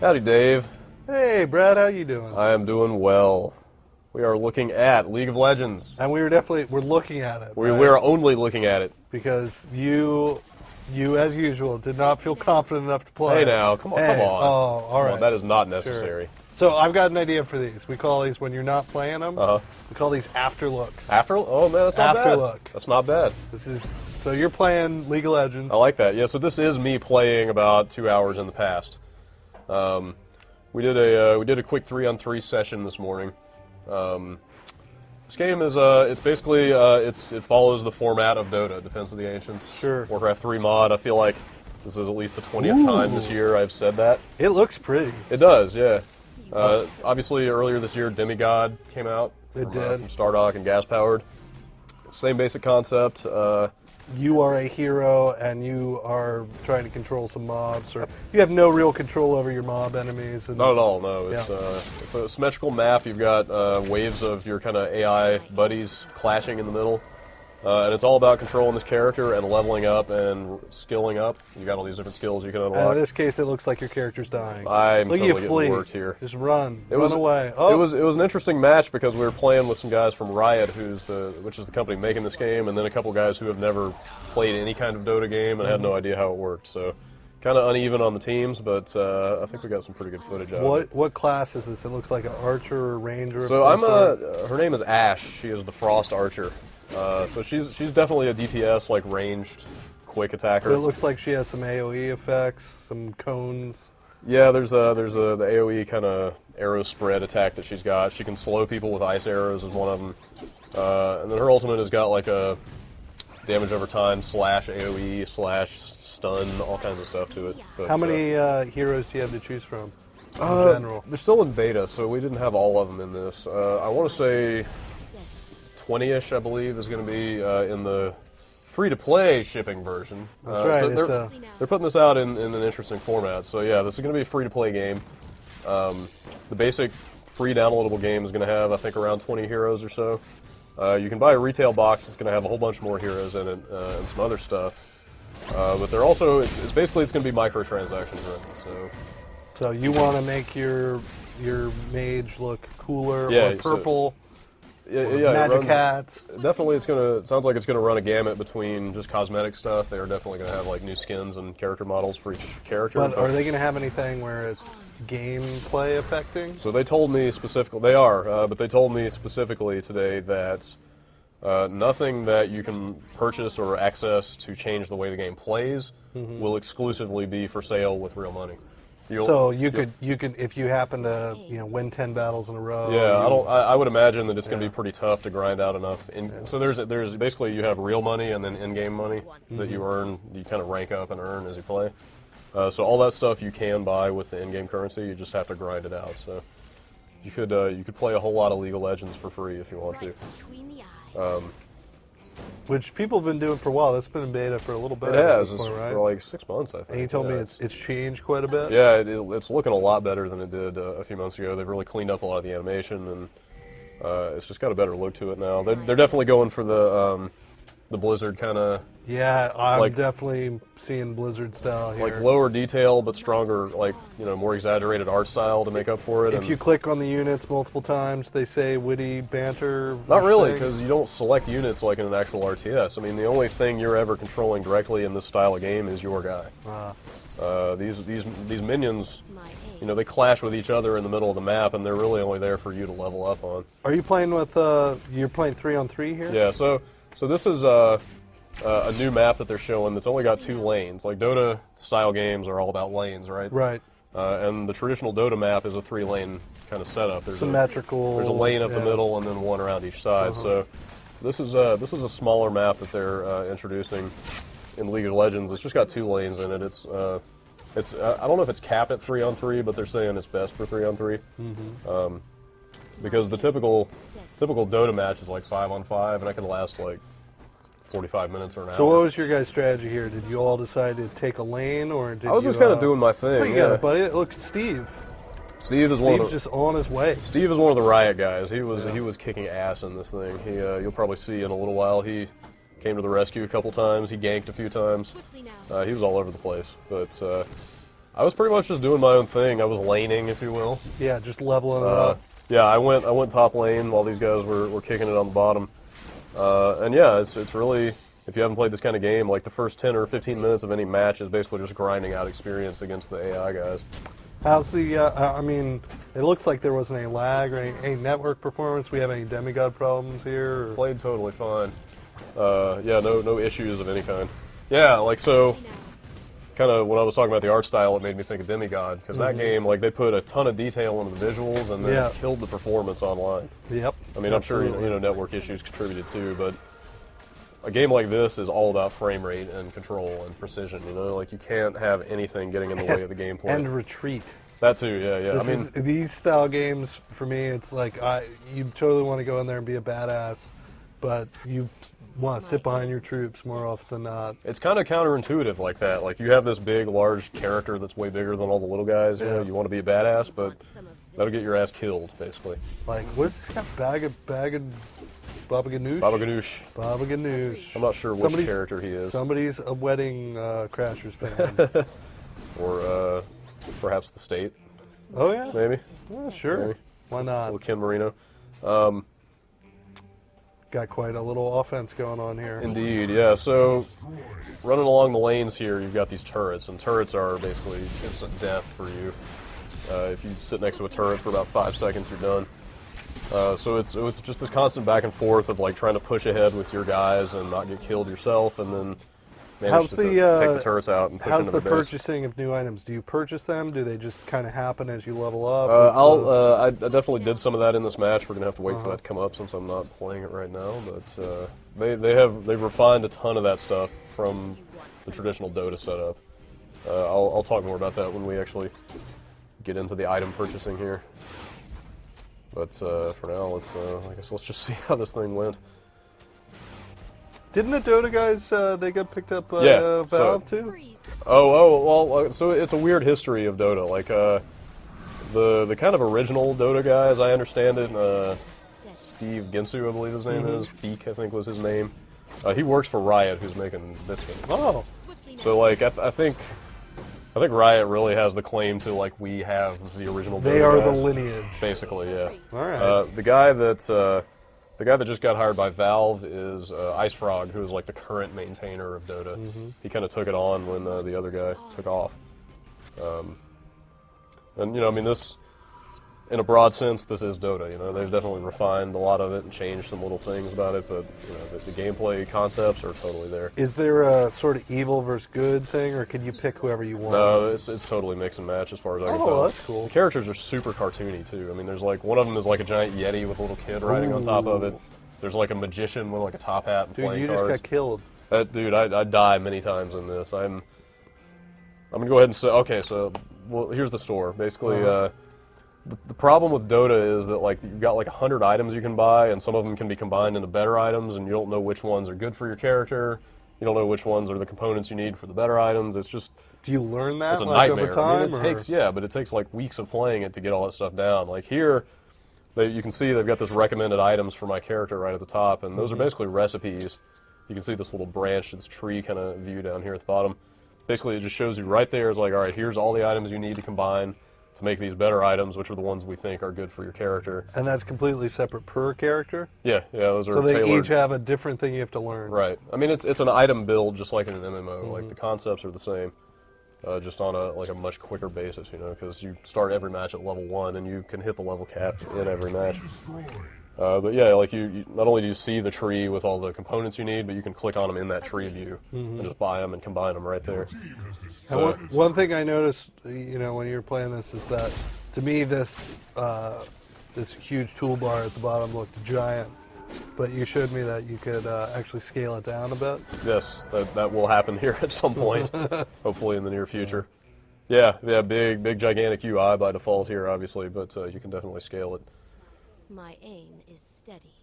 Howdy, Dave. Hey, Brad, how you doing? I am doing well. We are looking at League of Legends. And we're looking at it. We right? are only looking at it. Because you, as usual, did not feel confident enough to play. Hey now, come on. Oh, all right. Well, that is not necessary. Sure. So I've got an idea for these. We call these, when you're not playing them, we call these after looks. Oh man, that's not bad. After look. That's not bad. So you're playing League of Legends. I like that. Yeah, so this is me playing about 2 hours in the past. We did a quick 3-on-3 session this morning. This game is it's basically it follows the format of Dota, Defense of the Ancients. Sure. Warcraft 3 mod. I feel like this is at least the 20th time this year I've said that. It looks pretty. It does, yeah. Obviously, earlier this year, Demigod came out. It did. From Stardock and Gas Powered. Same basic concept. You are a hero, and you are trying to control some mobs, or you have no real control over your mob enemies. And Not at all, no. It's a symmetrical map. You've got waves of your kind of AI buddies clashing in the middle. And it's all about controlling this character and leveling up and skilling up. You got all these different skills you can unlock. In this case, it looks like your character's dying. I'm Look, totally you flee. getting worked here. Just run away. It was an interesting match because we were playing with some guys from Riot, which is the company making this game, and then a couple guys who have never played any kind of Dota game and had no idea how it worked. So kind of uneven on the teams, but I think we got some pretty good footage out of it. What class is this? It looks like an archer or ranger. So her name is Ash. She is the Frost Archer. So she's definitely a DPS, like ranged, quick attacker. But it looks like she has some AOE effects, some cones. Yeah, there's the AOE kind of arrow spread attack that she's got. She can slow people with ice arrows is one of them. And then her ultimate has got like a damage over time / AOE / stun, all kinds of stuff to it. But, how many heroes do you have to choose from in general? They're still in beta, so we didn't have all of them in this. I want to say 20-ish, I believe, is going to be in the free-to-play shipping version. That's right. So they're putting this out in an interesting format. So yeah, this is going to be a free-to-play game. The basic free downloadable game is going to have, I think, around 20 heroes or so. You can buy a retail box that's going to have a whole bunch more heroes in it and some other stuff. But they're also, it's going to be microtransactions driven. So you want to make your mage look cooler, Yeah, or purple. Yeah, magic hats. Definitely, it sounds like it's going to run a gamut between just cosmetic stuff. They are definitely going to have like new skins and character models for each character. But are they going to have anything where it's gameplay affecting? So they told me specifically, but they told me specifically today that nothing that you can purchase or access to change the way the game plays will exclusively be for sale with real money. So you could if you happen to win 10 battles in a row. Yeah, I would imagine that it's going to be pretty tough to grind out enough. So there's basically you have real money and then in-game money that you earn. You kind of rank up and earn as you play. So all that stuff you can buy with the in-game currency. You just have to grind it out. So you could play a whole lot of League of Legends for free if you want to. Which people have been doing for a while. That's been in beta for a little bit. It has, right? for like 6 months, I think. And you told me it's changed quite a bit? Yeah, it's looking a lot better than it did a few months ago. They've really cleaned up a lot of the animation, and it's just got a better look to it now. They're definitely going for the Blizzard kind of... Yeah, I'm definitely seeing Blizzard style here. Like lower detail, but stronger, like, more exaggerated art style to make up for it. If you click on the units multiple times, they say witty banter. Not really, because you don't select units like in an actual RTS. I mean, the only thing you're ever controlling directly in this style of game is your guy. These minions, they clash with each other in the middle of the map, and they're really only there for you to level up on. Are you playing with? You're playing 3-on-3 here? Yeah. So this is a new map that they're showing that's only got 2 lanes. Like Dota style games are all about lanes, right? Right. And the traditional Dota map is a 3-lane kind of setup. There's symmetrical. There's a lane up the middle and then one around each side. So this is a smaller map that they're introducing in League of Legends. It's just got 2 lanes in it. It's I don't know if it's capped at 3-on-3, but they're saying it's best for 3-on-3. Because the typical Dota match is like 5-on-5, and that can last like 45 minutes or an hour. So what was your guys' strategy here? Did you all decide to take a lane, or did I was just kind of doing my thing. So you got it, buddy. Look, Steve. Steve's just on his way. Steve is one of the Riot guys. He was kicking ass in this thing. You'll probably see in a little while. He came to the rescue a couple times. He ganked a few times. He was all over the place. But I was pretty much just doing my own thing. I was laning, if you will. Yeah, just leveling it up. Yeah, I went top lane while these guys were kicking it on the bottom. And yeah, it's really, if you haven't played this kind of game, like the first 10 or 15 minutes of any match is basically just grinding out experience against the AI guys. How's the, I mean, it looks like there wasn't any lag or any network performance. We have any demigod problems here? Or? Played totally fine. Yeah, no issues of any kind. Yeah, like so, kind of when I was talking about the art style, it made me think of Demigod, because that game, like they put a ton of detail into the visuals and then killed the performance online. Yep. I mean, I'm sure you know network issues contributed too, but a game like this is all about frame rate and control and precision. You know, like you can't have anything getting in the way of the gameplay. And retreat. That too, yeah. These style games for me, it's like you totally want to go in there and be a badass, but you want to sit behind your troops more often than not. It's kind of counterintuitive like that. Like you have this big, large character that's way bigger than all the little guys. You know, you want to be a badass, but that'll get your ass killed, basically. Like, what's this guy? Baba Ganoush? Baba Ganoush. Baba Ganoush. I'm not sure which character he is. Somebody's a Wedding Crashers fan. Or perhaps the state. Oh, yeah? Maybe. Yeah, sure. Maybe. Why not? Little Ken Marino. Got quite a little offense going on here. Indeed, yeah. So, running along the lanes here, you've got these turrets, and turrets are basically instant death for you. If you sit next to a turret for about 5 seconds, you're done. So it's just this constant back and forth of like trying to push ahead with your guys and not get killed yourself, and then manage to take the turrets out and push into the base. How's the purchasing of new items? Do you purchase them? Do they just kind of happen as you level up? I definitely did some of that in this match. We're gonna have to wait for that to come up since I'm not playing it right now. But they've refined a ton of that stuff from the traditional Dota setup. I'll talk more about that when we actually get into the item purchasing here. But for now, I guess let's just see how this thing went. Didn't the Dota guys, they got picked up by Valve too? Well, so it's a weird history of Dota. Like, the kind of original Dota guy, as I understand it, Steve Ginsu, I believe his name is, Feek, I think was his name. He works for Riot, who's making this game. Oh. So, like, I think Riot really has the claim to, like, we have the original Dota They are guys. the lineage. Basically, yeah. All right. The guy that just got hired by Valve is IceFrog, who is like the current maintainer of Dota. He kind of took it on when the other guy took off. And you know, I mean, this, in a broad sense, this is Dota. You know, they've definitely refined a lot of it and changed some little things about it, but you know, the gameplay concepts are totally there. Is there a sort of evil versus good thing, or can you pick whoever you want? No, it's totally mix and match as far as I can tell. Oh, that's cool. The characters are super cartoony too. I mean, there's like one of them is like a giant yeti with a little kid riding on top of it. There's like a magician with like a top hat and playing cards. Dude, you just got killed. Dude, I die many times in this. I'm gonna go ahead and say, okay, so well, here's the store. Basically, the problem with Dota is that like you've got like 100 items you can buy, and some of them can be combined into better items, and you don't know which ones are good for your character. You don't know which ones are the components you need for the better items. It's just Do you learn that it's a like, nightmare. over time? I mean, but it takes like weeks of playing it to get all that stuff down. Like here, you can see they've got this recommended items for my character right at the top, and those are basically recipes. You can see this little branch, this tree kind of view down here at the bottom. Basically, it just shows you right there. It's like, all right, here's all the items you need to combine to make these better items, which are the ones we think are good for your character. And that's completely separate per character? Yeah, those are So they tailored. each have a different thing you have to learn. Right. I mean, it's an item build just like in an MMO. Like the concepts are the same, just on a much quicker basis. You know, because you start every match at level 1, and you can hit the level cap in every match. But yeah, like you not only do you see the tree with all the components you need, but you can click on them in that tree view and just buy them and combine them right there. So, And one thing I noticed, you know, when you were playing this is that, to me, this huge toolbar at the bottom looked giant. But you showed me that you could actually scale it down a bit. yes, that will happen here at some point, hopefully in the near future. Yeah, big gigantic UI by default here, obviously, but you can definitely scale it. My aim is steady.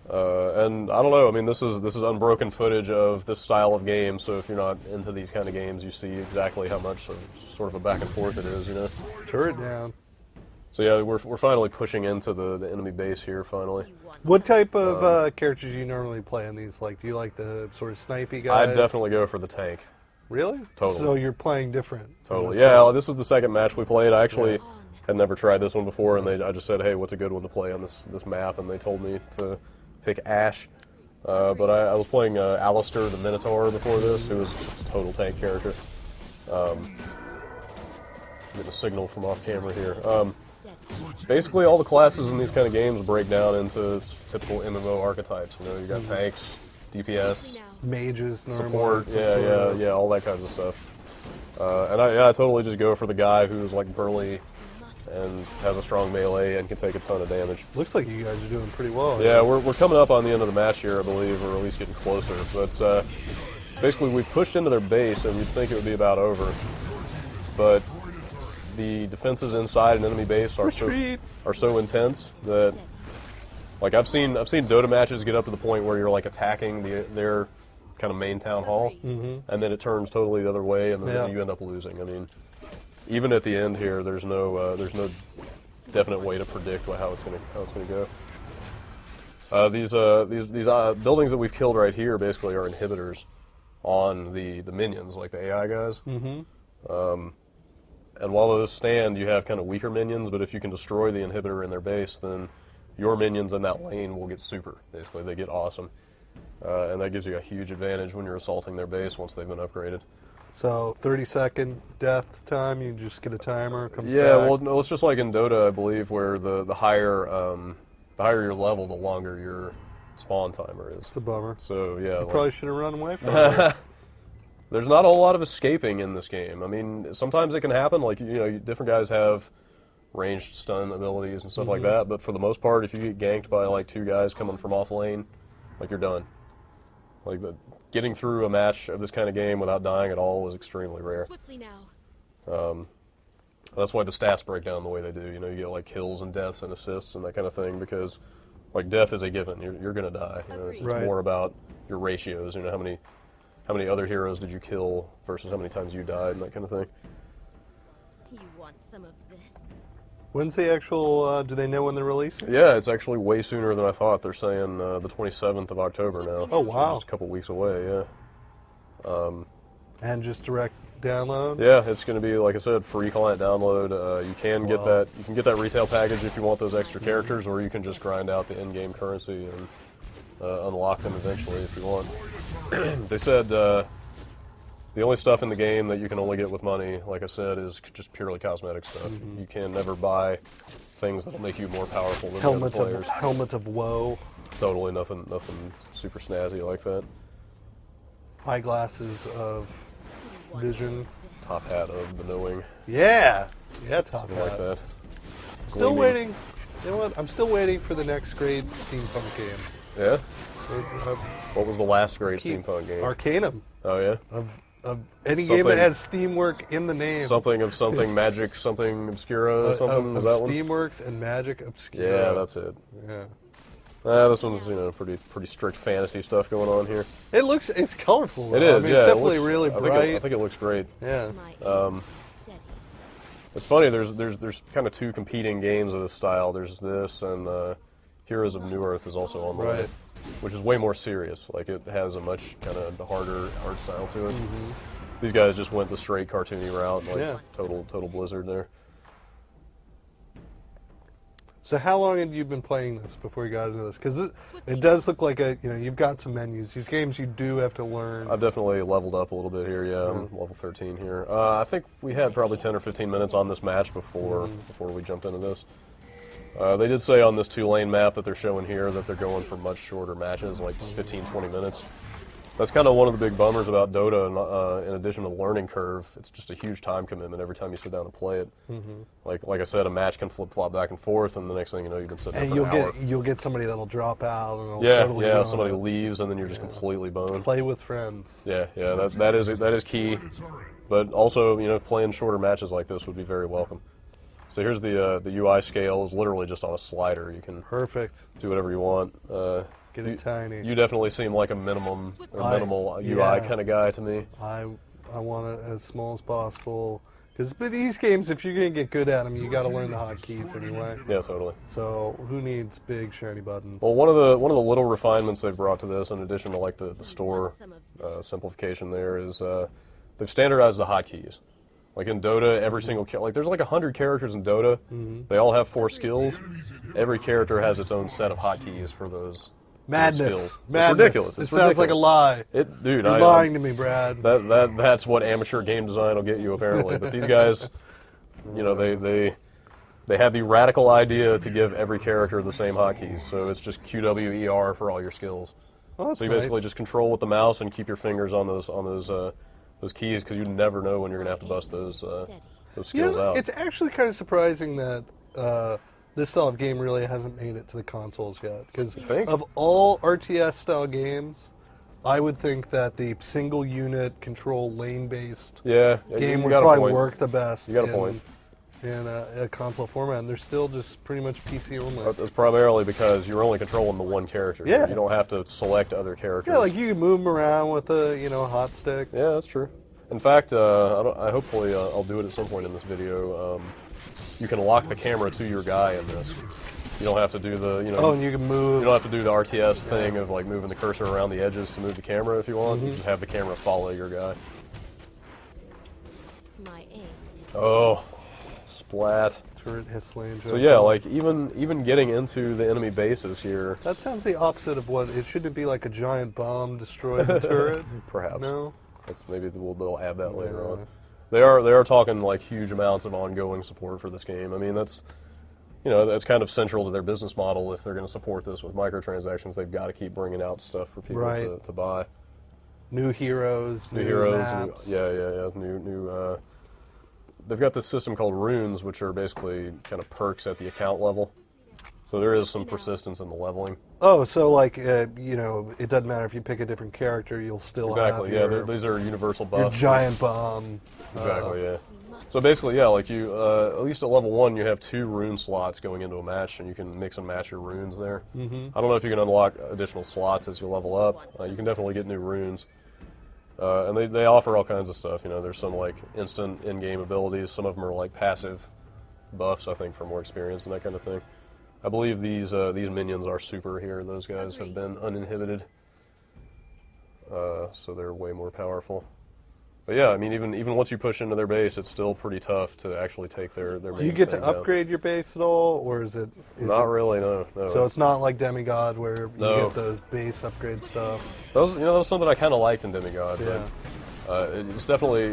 And I don't know. I mean, this is unbroken footage of this style of game. So if you're not into these kind of games, you see exactly how much of sort of a back and forth it is. You know. Turret down. So yeah, we're finally pushing into the enemy base here. Finally. What type of characters do you normally play in these? Like, do you like the sort of snipey guys? I'd definitely go for the tank. Really? Totally. So you're playing different. Totally. Yeah, this was the second match we played. I actually had never tried this one before, and I just said, hey, what's a good one to play on this map? And they told me to pick Ash. But I was playing Alistair the Minotaur before this, who was just a total tank character. Get a signal from off camera here. Basically, all the classes in these kind of games break down into typical MMO archetypes. You know, you got tanks, DPS, Mages, support, yeah, all that kinds of stuff. And I totally just go for the guy who's like burly and has a strong melee and can take a ton of damage. Looks like you guys are doing pretty well. Yeah, we're coming up on the end of the match here, I believe, or at least getting closer. But basically, we've pushed into their base, and you'd think it would be about over. But the defenses inside an enemy base are so intense that, like, I've seen Dota matches get up to the point where you're like attacking their kind of main town hall, and then it turns totally the other way, and then you end up losing. I mean, even at the end here, there's no definite way to predict how it's gonna go. These buildings that we've killed right here basically are inhibitors on the minions, like the AI guys. And while those stand, you have kind of weaker minions, but if you can destroy the inhibitor in their base, then your minions in that lane will get super. Basically, they get awesome. And that gives you a huge advantage when you're assaulting their base once they've been upgraded. So 30-second death time, you just get a timer, comes yeah, back. well, no, it's just like in Dota, I believe, where the higher your level, the longer your spawn timer is. It's a bummer. So yeah, You probably should have run away from it. There's not a whole lot of escaping in this game. I mean, sometimes it can happen. Like, you know, different guys have ranged stun abilities and stuff like that. But for the most part, if you get ganked by like two guys coming from off lane, like, you're done. Like, getting through a match of this kind of game without dying at all is extremely rare. Swiftly now. That's why the stats break down the way they do. You know, you get like kills and deaths and assists and that kind of thing, because like death is a given. You're going to die. You know, it's Right. more about your ratios. You know, how many other heroes did you kill versus how many times you died and that kind of thing. You want some of this? When's the actual, do they know when they're releasing? Yeah, it's actually way sooner than I thought. They're saying the 27th of October now. Oh, wow. Just a couple weeks away, yeah. And just direct download? Yeah, it's going to be, like I said, free client download. You can get that. You can get that retail package if you want those extra characters, or you can just grind out the in-game currency and unlock them eventually if you want. They said the only stuff in the game that you can only get with money, like I said, is just purely cosmetic stuff. You can never buy things that'll make you more powerful than the other players. Helmet of woe. Totally nothing super snazzy like that. Eyeglasses of vision. Top hat of the knowing, Yeah, top something hat. like that. Still Gleaming. waiting. You know what? I'm still waiting for the next great steampunk game. Yeah. Uh, What was the last great steampunk game? Arcanum. Oh yeah. Of any game that has Steamwork in the name. Something of something magic, something obscura, something. Of Is that one? Steamworks and Magic Obscura. Yeah, that's it. Yeah. This one's pretty strict fantasy stuff going on here. It's colorful. It though. is. I mean, Yeah, it's it definitely looks- really bright. I think it looks great. Yeah. My aim is steady. It's funny. There's kind of two competing games of this style. There's this, and Heroes of New Earth is also on the way, Right. which is way more serious. Like, it has a much kind of harder art style to it. These guys just went the straight cartoony route, like Yeah. total Blizzard there. So how long had you been playing this before you got into this? Because it does look like you've got some menus. These games you do have to learn. I've definitely leveled up a little bit here. Yeah, I'm level 13 here. I think we had probably 10 or 15 minutes on this match before we jumped into this. They did say on this 2-lane map that they're showing here that they're going for much shorter matches, like 15, 20 minutes. That's kind of one of the big bummers about Dota, and, in addition to the learning curve, it's just a huge time commitment every time you sit down and play it. Like I said, a match can flip-flop back and forth, and the next thing you know, you've been sitting And there for an hour. you'll get somebody that'll drop out and it'll Yeah, totally yeah, ruin somebody it. leaves, and then you're just completely boned. Play with friends. Yeah, that is key. But also, playing shorter matches like this would be very welcome. So here's the UI scale is literally just on a slider. You can Perfect. do whatever you want. Get it tiny. You definitely seem like a minimal UI yeah. kind of guy to me. I want it as small as possible. Because these games, if you're going to get good at them, you got to learn the hotkeys anyway. Yeah, totally. So who needs big shiny buttons? Well, one of the little refinements they've brought to this, in addition to like the store simplification, there is they've standardized the hotkeys. Like in Dota, every single like there's like 100 characters in Dota. They all have 4 skills. Every character has its own set of hotkeys for those. Madness. Skills. It's Madness. ridiculous. It It's sounds like a ridiculous. lie. Dude, You're lying to me, Brad. That's what amateur game design will get you apparently. But these guys, you know, they have the radical idea to give every character the same hotkeys. So it's just QWER for all your skills. Oh, that's So you nice. basically just control with the mouse and keep your fingers on those keys because you never know when you're gonna have to bust those skills out. It's actually kind of surprising that this style of game really hasn't made it to the consoles yet. Because You think? of all RTS style games, I would think that the single unit control lane based Yeah, game you would got a probably point. work the best. You got a point. In a console format, and they're still just pretty much PC only. It's primarily because you're only controlling the one character. Yeah. You don't have to select other characters. Yeah, like you can move them around with a hot stick. Yeah, that's true. In fact, I hopefully I'll do it at some point in this video. You can lock the camera to your guy in this. You don't have to do the Oh, and you can move. you don't have to do the RTS thing of like moving the cursor around the edges to move the camera if you want. You just have the camera follow your guy. My aim is Oh, splat. Turret has slain. So yeah, like even getting into the enemy bases here, that sounds the opposite of what it should be. Like a giant bomb destroyed the turret. perhaps. No. That's maybe they'll add that later Yeah. on. They are talking like huge amounts of ongoing support for this game. I mean that's that's kind of central to their business model. If they're going to support this with microtransactions, they've got to keep bringing out stuff for people Right. to buy. New heroes. New heroes, Maps. new. They've got this system called runes, which are basically kind of perks at the account level. So there is some persistence in the leveling. Oh, so like it doesn't matter if you pick a different character, you'll still Exactly. have Yeah, your, these are universal your buffs. giant bomb. Exactly. Yeah. So basically, yeah, like you, at least at level 1, you have 2 rune slots going into a match, and you can mix and match your runes there. I don't know if you can unlock additional slots as you level up. You can definitely get new runes. And they offer all kinds of stuff. There's some like instant in-game abilities. Some of them are like passive buffs, I think, for more experience and that kind of thing. I believe these minions are super here. Those guys have been uninhibited, so they're way more powerful. But yeah, I mean, even once you push into their base, it's still pretty tough to actually take their main Do you get to thing down. upgrade your base at all, or is it? Not really, no. So it's not like Demigod where you No. get those base upgrade stuff. that was something I kind of liked in Demigod. Yeah. But it's definitely,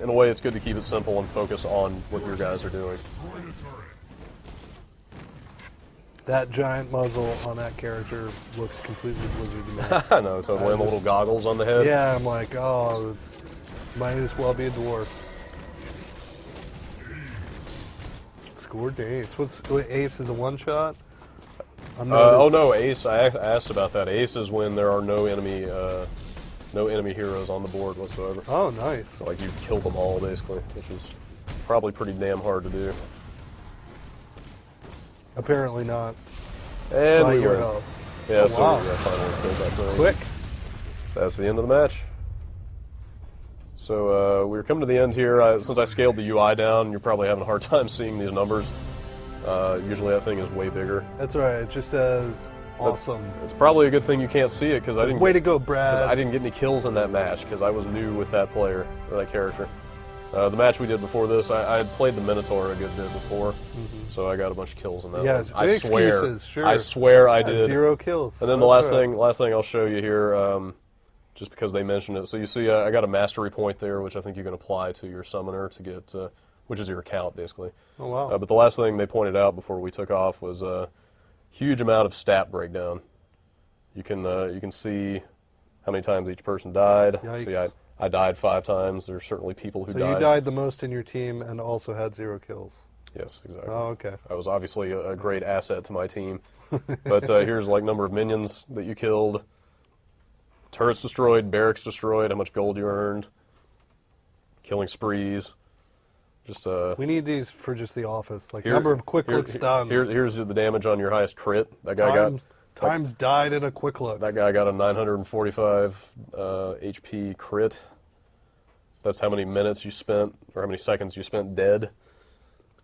in a way, it's good to keep it simple and focus on what your guys are doing. That giant muzzle on that character looks completely Blizzard to me. I know, totally. And the little goggles on the head. Yeah, I'm like, oh, it's might as well be a dwarf. Scored ace. What ace is a one shot? Oh no, ace. I asked about that. Ace is when there are no enemy heroes on the board whatsoever. Oh, nice. Like you've killed them all basically, which is probably pretty damn hard to do. Apparently not. And By we your win. help. Yeah, Oh, so wow. we finally killed that thing. Quick. That's the end of the match. So we're coming to the end here. Since I scaled the UI down, you're probably having a hard time seeing these numbers. Usually that thing is way bigger. That's right. It just says awesome. It's probably a good thing you can't see it because I didn't. Way to go, Brad. I didn't get any kills in that match because I was new with that player or that character. The match we did before this, I had played the Minotaur a good bit before, so I got a bunch of kills in that. Yeah, one. it's I good swear. excuses, sure. I swear I Yeah, did. 0 kills. And then the That's last right. last thing I'll show you here, just because they mentioned it. So you see, I got a mastery point there, which I think you can apply to your summoner to get, which is your account basically. Oh wow. But the last thing they pointed out before we took off was a huge amount of stat breakdown. You can see how many times each person died. Yikes. See, I died 5 times. There's certainly people who So died. you died the most in your team and also had 0 kills. Yes, exactly. Oh, okay. I was obviously a great asset to my team. But here's like number of minions that you killed, turrets destroyed, barracks destroyed, how much gold you earned, killing sprees. Just We need these for just the office. Like here- number of quick looks done. Here's the damage on your highest crit. That guy Times died in a quick look. got a 945 HP crit. That's how many minutes you spent or how many seconds you spent dead.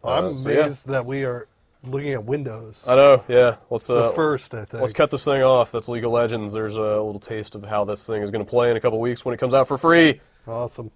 I'm so yeah. amazed that we are looking at Windows. I know. Yeah. Let's The first, I think. Let's cut this thing off. That's League of Legends. There's a little taste of how this thing is going to play in a couple weeks when it comes out for free. Awesome.